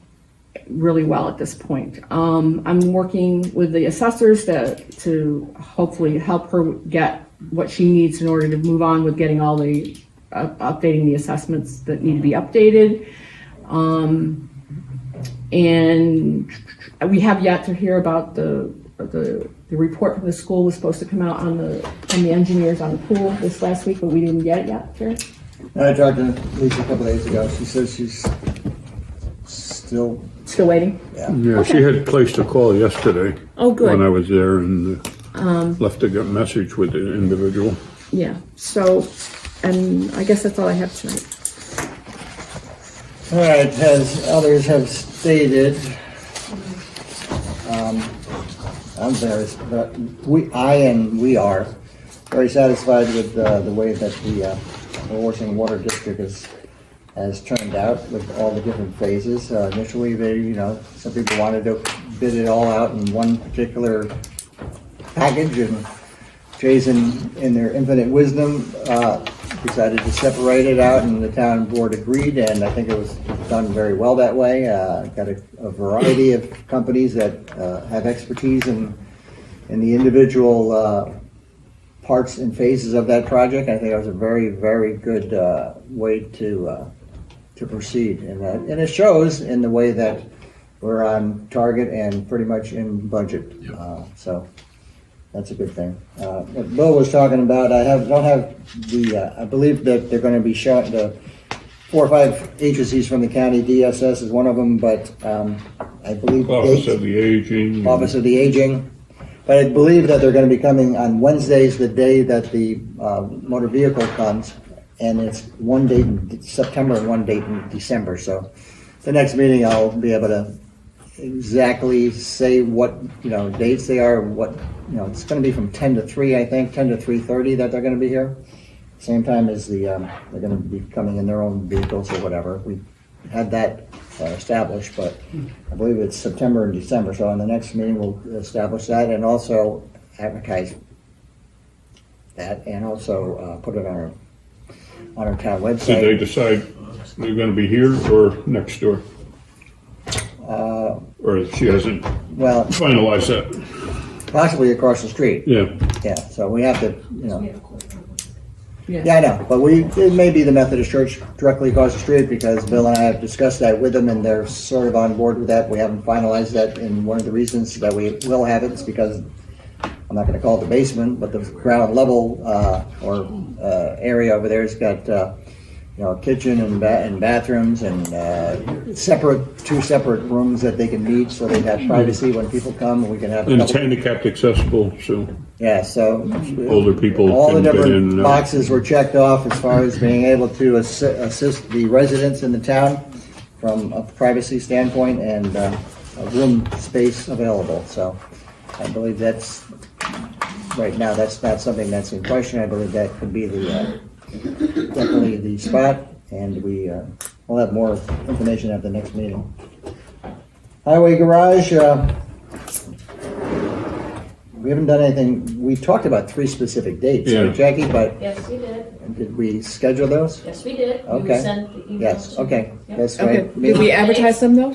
really well at this point. I'm working with the assessors to hopefully help her get what she needs in order to move on with getting all the updating the assessments that need to be updated. And we have yet to hear about the report from the school was supposed to come out from the engineers on the pool this last week, but we didn't get it yet, Karen. I talked to Lisa a couple days ago. She says she's still, Still waiting? Yeah, she had placed a call yesterday. Oh, good. When I was there and left a good message with the individual. Yeah, so, and I guess that's all I have tonight. all right, as others have stated, I'm very, but we are very satisfied with the way that the Wawarsing Water District has turned out with all the different phases. Initially, some people wanted to bid it all out in one particular package, and Jason, in their infinite wisdom, decided to separate it out, and the town board agreed, and I think it was done very well that way. Got a variety of companies that have expertise in the individual parts and phases of that project. I think it was a very, very good way to proceed, and it shows in the way that we're on target and pretty much in budget. So that's a good thing. What Bill was talking about, I believe that they're going to be showing the 4 or 5 agencies from the county. DSS is one of them, but I believe Office of the Aging. Office of the Aging. But I believe that they're going to be coming on Wednesdays, the day that the motor vehicle comes, and it's one date in September and one date in December. So the next meeting, I'll be able to exactly say what dates they are. It's going to be from 10 to 3, I think, 10 to 3:30 that they're going to be here. Same time as they're going to be coming in their own vehicles or whatever. We had that established, but I believe it's September and December. So on the next meeting, we'll establish that and also advertise that, and also put it on our town website. Did they decide they're going to be here or next door? Or she hasn't Well, finalized that? possibly across the street. Yeah. Yeah, so we have to, Yeah, I know, but it may be the Methodist Church directly across the street, because Bill and I have discussed that with them, and they're sort of on board with that. We haven't finalized that, and one of the reasons that we will have it is because, I'm not gonna call it the basement, but the ground level, area over there's got, a kitchen and bathrooms and, two separate rooms that they can meet, so they have privacy when people come, and we can have. And it's handicapped accessible, so Yeah, so. older people All the can get in different and out. boxes were checked off as far as being able to assist the residents in the town from a privacy standpoint and a room space available. So I believe that's, right now, that's not something that's in question. I believe that could be definitely the spot, and we'll have more information at the next meeting. Highway garage, we haven't done anything. We talked about 3 specific dates, Yeah. right, Jackie, but Yes, we did. did we schedule those? Yes, we did. Okay. You sent the emails. Yes, okay, Yep. that's Okay, right. did we advertise them though?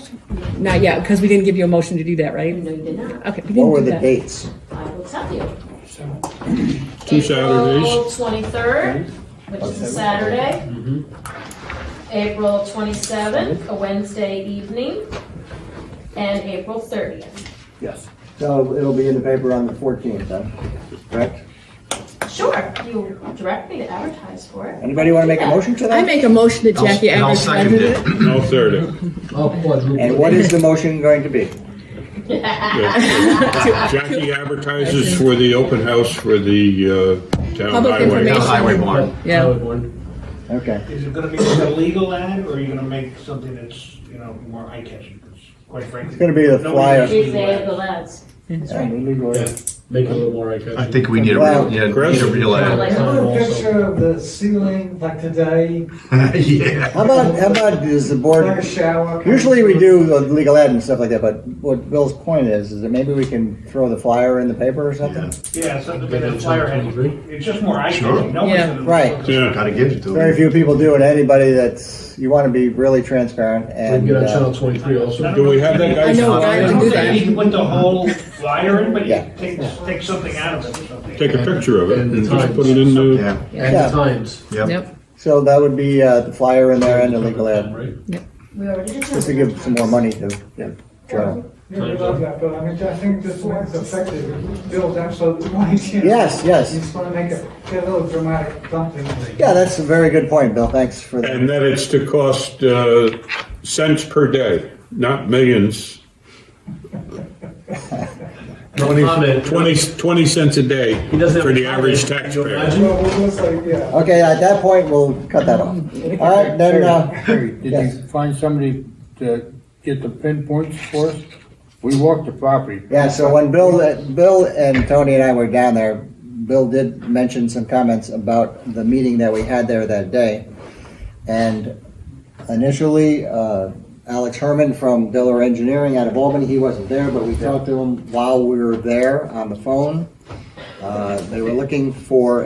Not yet, because we didn't give you a motion to do that, right? No, you did not. Okay, we What were didn't do the that. dates? I will tell you. 2 Saturdays. April 23rd, which is a Saturday. April 27th, a Wednesday evening. And April 30th. Yes. So it'll be in the paper on the 14th, then, correct? Sure, you direct me to advertise for it. Anybody want to make a motion to I that? make a motion that Jackie And I'll second advertises it. it. I'll third it. And what is the motion going to be? Yeah. Jackie advertises for the open house for the town Public highway. information. Highway barn. Yeah. Okay. Is it gonna be like a legal ad, or are you gonna make something that's, more eye-catching? 'Cause quite frankly. It's gonna be the nobody flyer. uses Tuesday legal of the ads. lads. Illegal ad. Make it a little more I eye-catching. think we need a Well, real, yeah, need a real ad. I have a picture of the ceiling, like today, Yeah. How about does the like board, a shower. usually we do the legal ad and stuff like that, but what Bill's point is that maybe we can throw the flyer in the paper or something? Yeah, so the flyer had, it's just more eye-catching. No one's Yeah. gonna- Right. Yeah. Gotta give it to Very them. few people do it. Anybody that's, you want to be really transparent and, Get on channel 23 also. Do we have that I guy's know, guys, flyer? do that. You can put the whole flyer in, but you Yeah. take something out of it or something. Take a picture of it And and the just times. put it in the, Yeah, And Yeah. the times. yep. Yep, so that would be the flyer in there and the legal ad, We already did just to give some more money to Joe. Yeah, we love that, but I mean, I think this one's effective. Bill's absolutely right. You know. Yes, yes. You just want to get a little dramatic something. Yeah, that's a very good point, Bill. Thanks for that. and that it's to cost cents per day, not millions. 20 cents a day doesn't have for a the comment. average taxpayer. Well, we'll say, yeah. Okay, at that point, we'll cut that off. All right, then, Terry, did yes. you find somebody to get the pinpoints for us? We walked the property. Yeah, so when Bill and Tony and I were down there, Bill did mention some comments about the meeting that we had there that day. And initially, Alex Herman from Diller Engineering out of Albany, he wasn't there, but we talked to him while we were there on the phone. They were looking for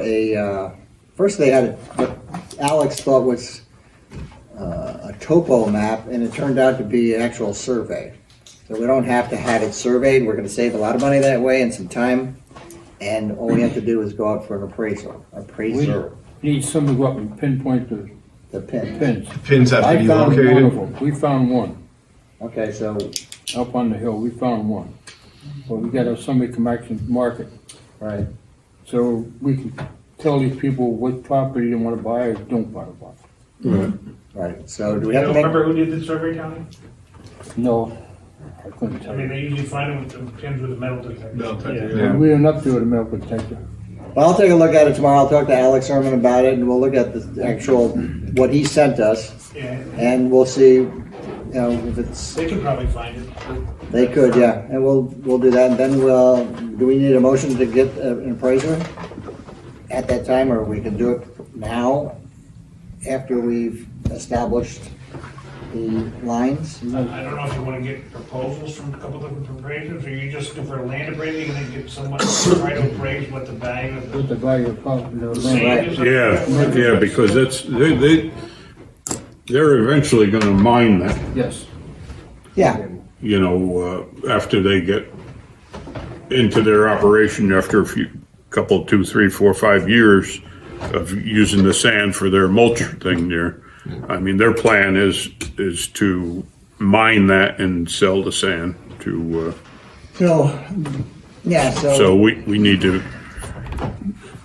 first they had what Alex thought was a topo map, and it turned out to be an actual survey. So we don't have to have it surveyed. We're gonna save a lot of money that way and some time. And all we have to do is go out for an appraiser, Need somebody to go up and pinpoint the pin. pins. Pins have to I be found one of located. them. We found one, Okay, so, up on the hill, we found one. Well, we gotta have somebody come back and mark it, right, so we can tell these people what property they wanna buy or don't want to buy. right. So do we You have to don't make? remember who did the survey, Tony? No, I couldn't I tell mean, you. they usually find them with the pins with a metal detector. Yeah. We are up to it, a metal detector. Well, I'll take a look at it tomorrow. I'll talk to Alex Herman about it, and we'll look at the actual, what he sent us, Yeah, and we'll see, you know, if it's, they can probably find it. they could, yeah, and we'll do that, and then do we need a motion to get an appraiser at that time, or we can do it now, after we've established the lines? I don't know if you want to get proposals from a couple different appraisers, or you just do for a land appraising and then get someone to try to appraise what the value of What the the value of property, the land. sand is. Yeah, because they're eventually gonna mine that, Yes. Yeah, you know, after they get into their operation after a couple, 2, 3, 4, 5 years of using the sand for their mulch thing there. I mean, their plan is to mine that and sell the sand to, so, yeah, so we need to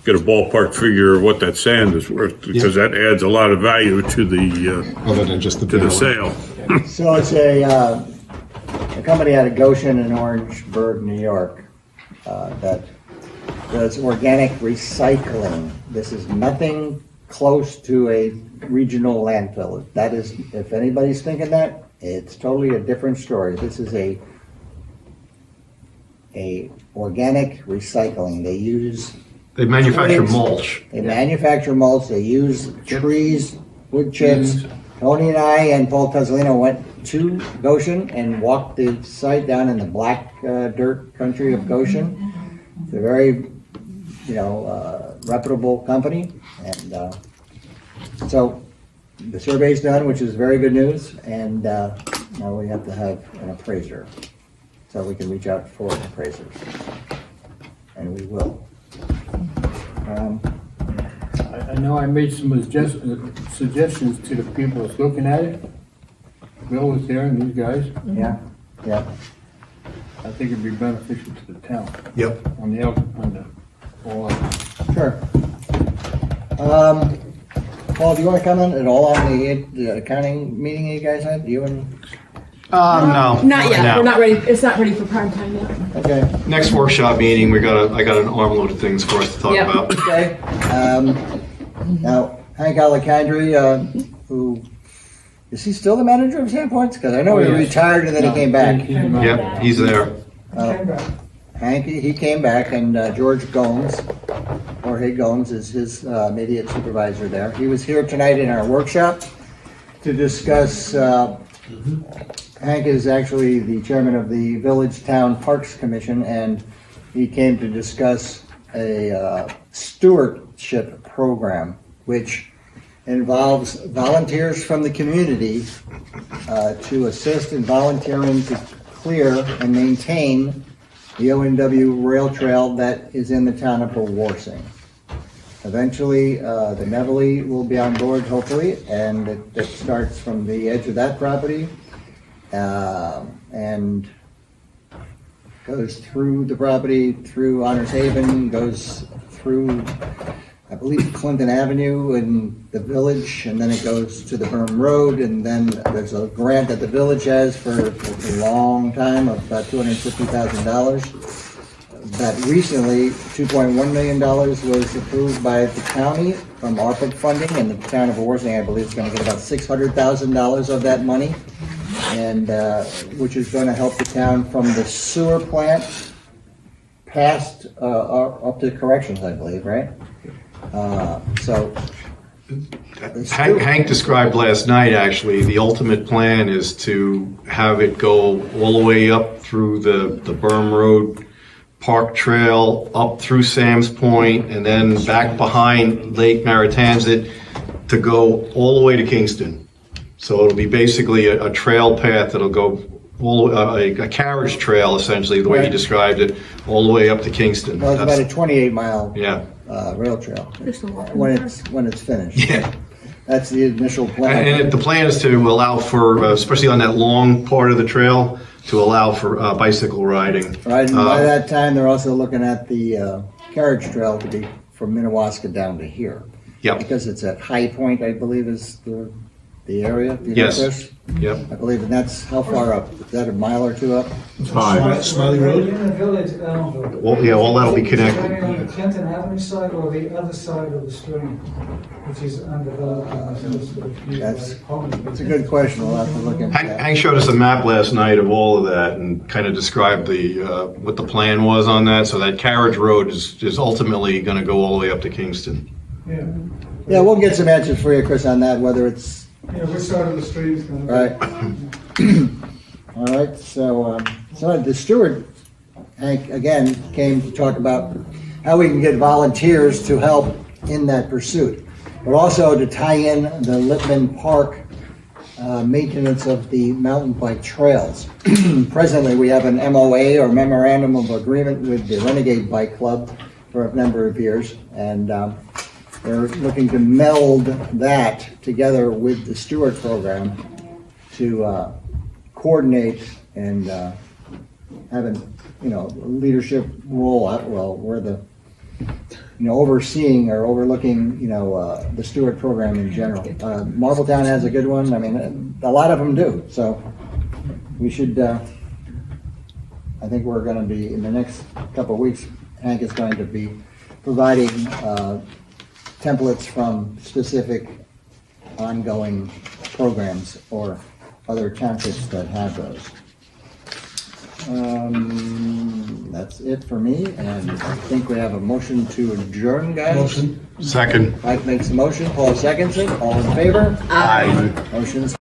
get a ballpark figure of what that sand is worth, because that adds a lot of value to the, Other than just the to the bill. sale. So it's a company out of Goshen in Orangeburg, New York, that does organic recycling. This is nothing close to a regional landfill. That is, if anybody's thinking that, it's totally a different story. This is a organic recycling. They manufacture Twigs. mulch. They manufacture mulch, they use trees, wood chips. Tony and I and Paul Tuzolino went to Goshen and walked the site down in the black dirt country of Goshen. It's a very, reputable company, and so the survey's done, which is very good news, and now we have to have an appraiser, so we can reach out for appraisers, and we will. I know I made some suggestions to the people that's looking at it. Bill was there and these guys. Yeah, yeah. I think it'd be beneficial to the town Yep. on the all. Sure. Paul, do you want to comment at all on the accounting meeting you guys had? You and, No. Not yet. No. We're not ready. It's not ready for prime time yet. okay, Next workshop meeting, I got an armload of things for us to talk Yep. about. okay. Now, Hank Alacandri, who, is he still the manager of Sandpoints? Because I know he Oh, yes. retired and then he came back. Yep, he's there. Oh, Came back. Hank, he came back, and George Gomes, Jorge Gomes is his immediate supervisor there. He was here tonight in our workshop to discuss, Hank is actually the chairman of the Village Town Parks Commission, and he came to discuss a stewardship program, which involves volunteers from the community to assist in volunteering to clear and maintain the ONW rail trail that is in the town of Wawarsing. Eventually, the Nevele will be on board, hopefully, and it starts from the edge of that property and goes through the property, through Honors Haven, goes through, I believe, Clinton Avenue in the village, and then it goes to the Burn Road, and then there's a grant that the village has for a long time of about $250,000. That recently, $2.1 million was approved by the county from ARPA funding, and the town of Wawarsing, I believe, is going to get about $600,000 of that money, and which is going to help the town from the sewer plant past up to corrections, I believe, right? Hank described last night, actually, the ultimate plan is to have it go all the way up through the Burn Road Park Trail, up through Sam's Point, and then back behind Lake Maritanzit to go all the way to Kingston. So it'll be basically a trail path that'll go a carriage trail, essentially, the way he described it, all the way up to Kingston. Well, it's about a 28-mile Yeah. rail trail when it's finished. Yeah. That's the initial plan. And the plan is to allow for, especially on that long part of the trail, to allow for bicycle riding. Right, and by that time, they're also looking at the carriage trail to be from Minnewaska down to here. Yep. Because it's at High Point, I believe, is the area. Do you know, Yes. Chris? Yep. I believe, and that's how far up? Is that a mile or two up? Smiley Road? In the village, Well, yeah, all that'll be connected. Is it on the Clinton Avenue side or the other side of the stream, which is undeveloped? That's a good question. We'll have to look into that. Hank showed us a map last night of all of that and kind of described what the plan was on that. So that carriage road is ultimately going to go all the way up to Kingston. Yeah, Yeah, we'll get some answers for you, Chris, on that, whether it's, yeah, which side of the stream is going to right. All right, so the steward, Hank, again, came to talk about how we can get volunteers to help in that pursuit, but also to tie in the Lippman Park maintenance of the mountain bike trails. Presently, we have an MOA, or Memorandum of Agreement, with the Renegade Bike Club for a number of years, and we're looking to meld that together with the Steward program to coordinate and have a leadership role. Well, we're the overseeing or overlooking the Steward program in general. Marbletown has a good one. I mean, a lot of them do. So we should. I think we're going to be in the next couple of weeks. Hank is going to be providing templates from specific ongoing programs or other townships that have those. That's it for me, and I think we have a motion to adjourn, guys. Motion. Second. Mike makes a motion, Paul seconds it, all in favor? Aye. Motion's